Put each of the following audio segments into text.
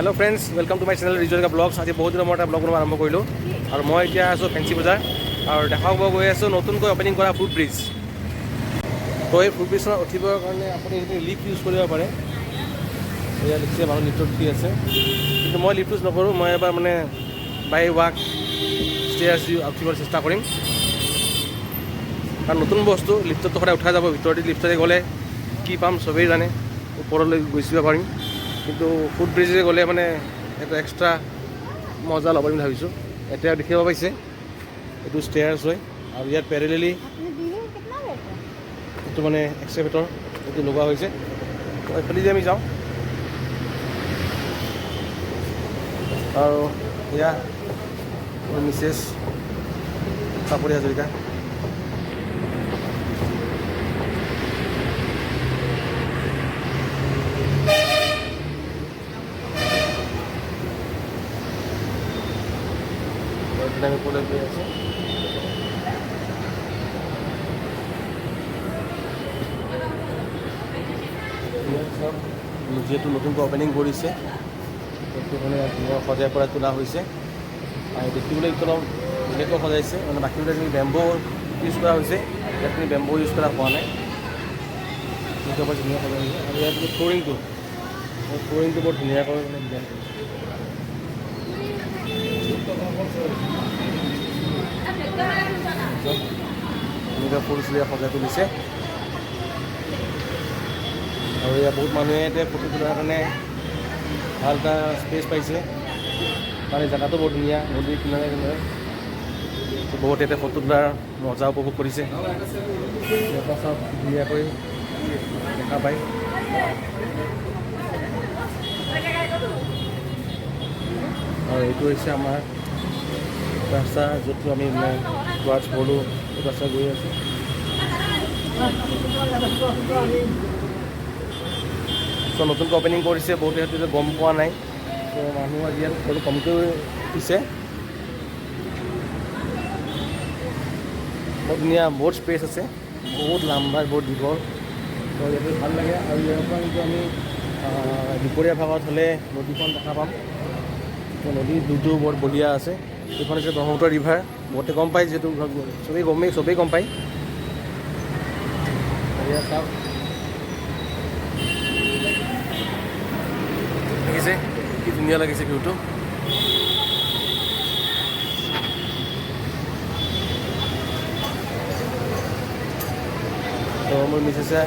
Hello' friends, welcome to my channel Rijuwel blogs. আজি বহুত দিনৰ মই এটা ব্লগ বনাব আৰম্ভ কৰিলোঁ আৰু মই এতিয়া আছোঁ ফেঞ্চি বজাৰ আৰু দেখাব গৈ আছোঁ নতুনকৈ অপেনিং কৰা ফুট ব্ৰিজ। তো এই ফুট ব্ৰিজখনত উঠিবৰ কাৰণে আপুনি লিফ্ট ইউজ কৰিব পাৰে। এয়া লিখিছে মানুহ লিফ্টত উঠি আছে, কিন্তু মই লিফ্ট ইউজ নকৰোঁ। মই এবাৰ বাই ৱাক ষ্টেয়াৰ্ছ উঠিবলৈ চেষ্টা কৰিম, কাৰণ নতুন বস্তু লিফ্টতো সদায় উঠা যাব। ভিতৰতে লিফ্টতে গ'লে কি পাম চবেই জানে, ওপৰলৈ গুচি যাব পাৰিম, কিন্তু ফুট ব্ৰিজে গ'লে এটা এক্সট্ৰা মজা ল'ব বুলি ভাবিছোঁ। এতিয়া দেখিব পাইছে এইটো ষ্টেয়াৰ্ছ হয় আৰু ইয়াত পেৰেলেলি এইটো এক্সেভেটৰ এইটো লগোৱা হৈছে। তো এইফালে যে আমি যাওঁ আৰু এয়া মিছেছ পাপৰি হাজৰিকা। আমি কলেজ গৈ আছোঁ। যিহেতু নতুনকৈ অপেনিং কৰিছে, সেইটো সজাই পৰাই তোলা হৈছে আৰু দেখিবলৈ একদম ধুনীয়াকৈ সজাইছে। বাকীবিলাক যিখিনি বেম্বো ইউজ কৰা হৈছে, ইয়াত কিন্তু বেম্বো ইউজ কৰা হোৱা নাই। ধুনীয়া সজাই হৈছে আৰু ইয়াত ফ্ল'ৰিংটো বৰ ধুনীয়াকৈ ডিজাইন কৰিছে। এনেকুৱা ফুল চুলীয়া সজাই তুলিছে আৰু ইয়াত বহুত মানুহে এতিয়া ফটো তোলাৰ কাৰণে ভাল এটা স্পেচ পাইছে। জেগাটো বৰ ধুনীয়া, নদীৰ কিনাৰে কিনাৰে বহুতে এতিয়া ফটো তোলাৰ মজা উপভোগ কৰিছে। ইয়াৰ চব ধুনীয়াকৈ দেখা পায়। আৰু এইটো হৈছে আমাৰ ৰাস্তা, য'ত আমি টুৱাৰ্ডছ বড়ো ৰাস্তা গৈ আছোঁ। চ' নতুনকৈ অপেনিং কৰিছে, বহুতে সেইটো গম পোৱা নাই। ত' মানুহ আজি ইয়াত বহুত কমকৈ উঠিছে। বহুত ধুনীয়া, বহুত স্পেচ আছে, বহুত লাম্বা, বহুত দীঘল। ত' ইয়াতে ভাল লাগে। আৰু ইয়াৰ পৰা কিন্তু আমি দুপৰীয়া ভাগত হ'লে নদীখন দেখা পাম। নদীৰ ভিউটো বৰ বঢ়িয়া আছে। এইখন হৈছে ব্ৰহ্মপুত্ৰ ৰিভাৰ। বহুতে গম পায়, যিহেতু চবেই গম পায়। এয়া চাওক, দেখিছে কি ধুনীয়া লাগিছে ভিউটো। তো মোৰ মিছেছে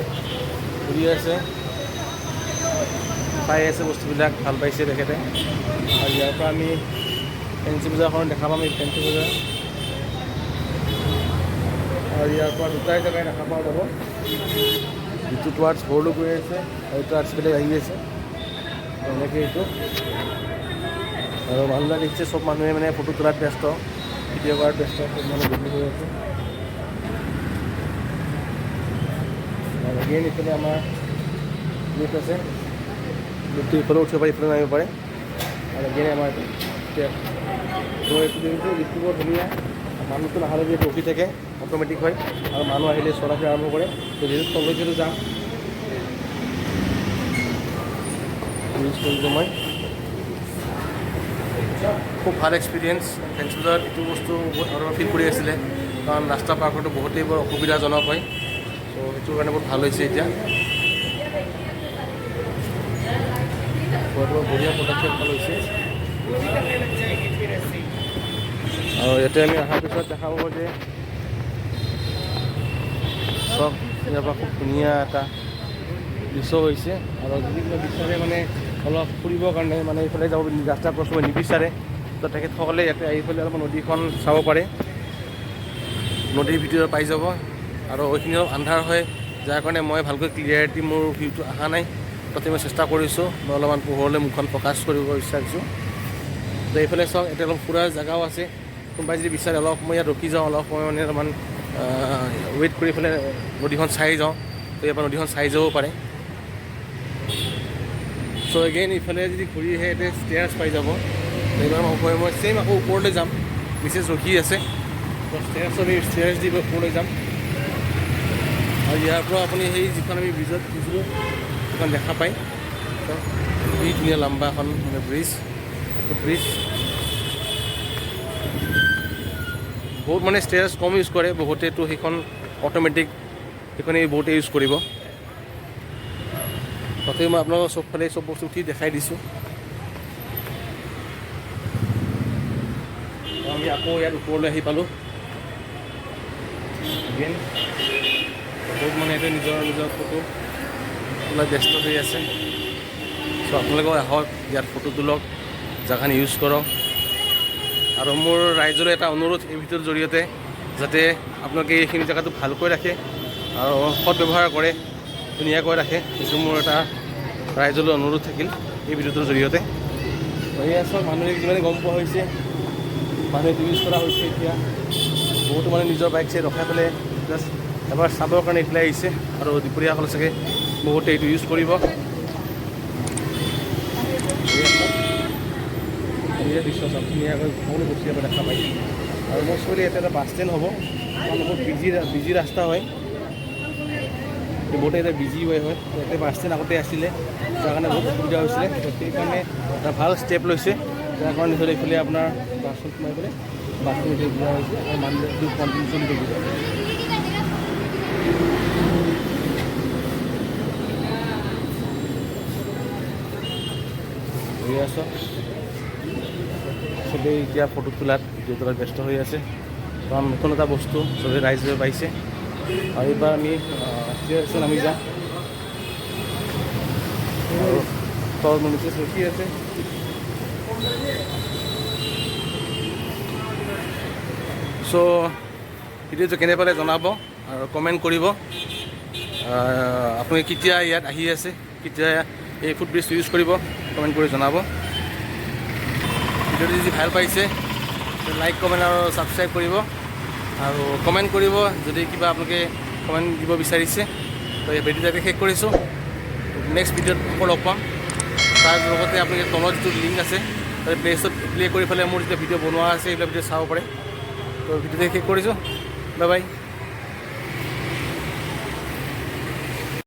ঘূৰি আছে, পাই আছে বস্তুবিলাক, ভাল পাইছে তেখেতে। আৰু ইয়াৰ পৰা আমি ফেঞ্চি বজাৰখন দেখা পাম। এই ফেঞ্চি বজাৰ আৰু ইয়াৰ পৰা দুটাই জেগাই দেখা পোৱা যাব। যিটো টুৱাৰ্ডছ বড়ো গৈ আছে আৰু টুৱাৰ্ডছ বেলেগ আহি আছে, এনেকৈ এইটো। আৰু মানুহবিলাক দেখিছে, চব মানুহে ফটো তোলাত ব্যস্ত, ভিডিঅ' কৰাত ব্যস্ত, চব মানুহ বিক্ৰী হৈ আছে। আৰু এগেইন ইফালে আমাৰ লিফ্ট আছে, লিফ্টটো ইফালেও উঠিব পাৰে, ইফালে নামিব পাৰে। আৰু এগেইন আমাৰ ষ্টেপ। তো এইটো দেখিছোঁ, লিফ্টটো বৰ ধুনীয়া। মানুহটো নাহালে যিহেতু ৰখি থাকে, অট'মেটিক হয় আৰু মানুহ আহিলে চলাচল আৰম্ভ কৰে। তো যিহেতু তললৈ যিহেতু যাম, ইউজ কৰিছোঁ মই। খুব ভাল এক্সপিৰিয়েঞ্চ। ফেঞ্চি বজাৰত এইটো বস্তু বহুত ধৰণৰ ফিল কৰি আছিলে, কাৰণ ৰাস্তা পাৰ কৰাটো বহুতেই বৰ অসুবিধাজনক হয়। তো সেইটো কাৰণে বহুত ভাল হৈছে এতিয়া। বৰ বঢ়িয়া পদক্ষেপ ভাল হৈছে। আৰু ইয়াতে আমি অহাৰ পিছত দেখা পাব যে চব ইয়াৰ পৰা খুব ধুনীয়া এটা দৃশ্য হৈছে। আৰু যদি কিবা বিচাৰে অলপ ফুৰিবৰ কাৰণে এইফালে যাব ৰাস্তা ক্ৰছ কৰিব নিবিচাৰে, তো তেখেতসকলে ইয়াতে আহি পেলাই অলপ নদীখন চাব পাৰে। নদীৰ ভিতৰত পাই যাব। আৰু এইখিনি অলপ আন্ধাৰ হয়, যাৰ কাৰণে মই ভালকৈ ক্লিয়াৰিটি মোৰ ভিউটো অহা নাই। তথাপি মই চেষ্টা কৰিছোঁ, মই অলপমান পোহৰলৈ মুখখন প্ৰকাশ কৰিব বিচাৰিছোঁ। তো এইফালে চাওক, এতিয়া অলপ ফুৰাৰ জেগাও আছে। কোনোবাই যদি বিচাৰে অলপ সময় ইয়াত ৰখি যাওঁ, অলপ সময় অলপমান ৱেইট কৰি পেলাই নদীখন চাই যাওঁ, তো ইয়াৰ পৰা নদীখন চাই যাব পাৰে। চ' এগেইন ইফালে যদি ঘূৰি আহে, এতিয়া ষ্টেয়াৰ্ছ পাই যাব। এইবাৰ মই ছেইম আকৌ ওপৰলৈ যাম, মিছেছ ৰখি আছে। তো ষ্টেয়াৰ্ছ দি ওপৰলৈ যাম। আৰু ইয়াৰ পৰা আপুনি সেই যিখন আমি ব্ৰিজত গৈছিলোঁ সেইখন দেখা পায়। কি ধুনীয়া লম্বা এখন মানে ব্ৰিজ, ফুটব্ৰিজ। বহুত মানে ষ্টেজ কম ইউজ কৰে, বহুতেতো সেইখন অট'মেটিক সেইখনে বহুতে ইউজ কৰিব। তথাপি মই আপোনালোকক চবফালে চব বস্তু উঠি দেখাই দিছোঁ। আমি আকৌ ইয়াত ওপৰলৈ আহি পালোঁ। বহুত মানে এতিয়া নিজৰ নিজৰ ফটো তোলাত ব্যস্ত হৈ আছে। চ' আপোনালোকেও আহক, ইয়াত ফটো তোলক, জেগাখিনি ইউজ কৰক। আৰু মোৰ ৰাইজলৈ এটা অনুৰোধ এই ভিডিঅ'ৰ জৰিয়তে, যাতে আপোনালোকে এইখিনি জেগাটো ভালকৈ ৰাখে আৰু সৎ ব্যৱহাৰ কৰে, ধুনীয়াকৈ ৰাখে। সেইটো মোৰ এটা ৰাইজলৈ অনুৰোধ থাকিল এই ভিডিঅ'টোৰ জৰিয়তে। এয়া চব মানুহে যিমানে গম পোৱা হৈছে, মানুহে ইউজ কৰা হৈছে। এতিয়া বহুতো মানে নিজৰ বাইক চাইক ৰখাই পেলাই জাষ্ট এবাৰ চাবৰ কাৰণে এইফালে আহিছে, আৰু দুপৰীয়াসকলে চাগে বহুতে এইটো ইউজ কৰিব। দৃশ্য চাওক, ধুনীয়াকৈ সকলো বস্তু ইয়াৰ পৰা দেখা পাইছে। আৰু মোৰ চলি ইয়াতে এটা বাছ ষ্টেণ্ড হ'ব, কাৰণ বহুত বিজি ৰাস্তা হয়, বহুতে এতিয়া বিজি হয়। ইয়াতে বাছ ষ্টেণ্ড আগতে আছিলে, যাৰ কাৰণে বহুত অসুবিধা হৈছিলে। সেইকাৰণে এটা ভাল ষ্টেপ লৈছে, যাৰ কাৰণে ধৰি এইফালে আপোনাৰ বাছত সোমাই পেলাই বাছটো এতিয়া দিয়া হৈছে, আৰু মানুহটো কণ্টিনিউ চলি থাকিব। চবেই এতিয়া ফটো তোলাত ভিডিঅ' তোলাত ব্যস্ত হৈ আছে, কাৰণ নতুন এটা বস্তু চবেই ৰাইজে পাইছে। আৰু এইবাৰ আমি নামি যাম, আৰু তল মনিটৰ ৰখি আছে। চ' ভিডিঅ'টো কেনে পালে জনাব আৰু কমেণ্ট কৰিব। আপুনি কেতিয়া ইয়াত আহি আছে, কেতিয়া এই ফুটব্ৰিজটো ইউজ কৰিব, কমেণ্ট কৰি জনাব। ভিডিঅ'টো যদি ভাল পাইছে লাইক, কমেণ্ট আৰু ছাবস্ক্ৰাইব কৰিব, আৰু কমেণ্ট কৰিব যদি কিবা আপোনালোকে কমেণ্ট দিব বিচাৰিছে। তো এই ভিডিঅ'টো ইয়াতে শেষ কৰিছোঁ। নেক্সট ভিডিঅ'ত আকৌ লগ পাম। তাৰ লগতে আপোনালোকে তলত যিটো লিংক আছে তাতে প্লে'ষ্টত প্লে' কৰি পেলাই মোৰ যেতিয়া ভিডিঅ' বনোৱা আছে এইবিলাক ভিডিঅ' চাব পাৰে। তো ভিডিঅ'টো শেষ কৰিছোঁ। Bye bye.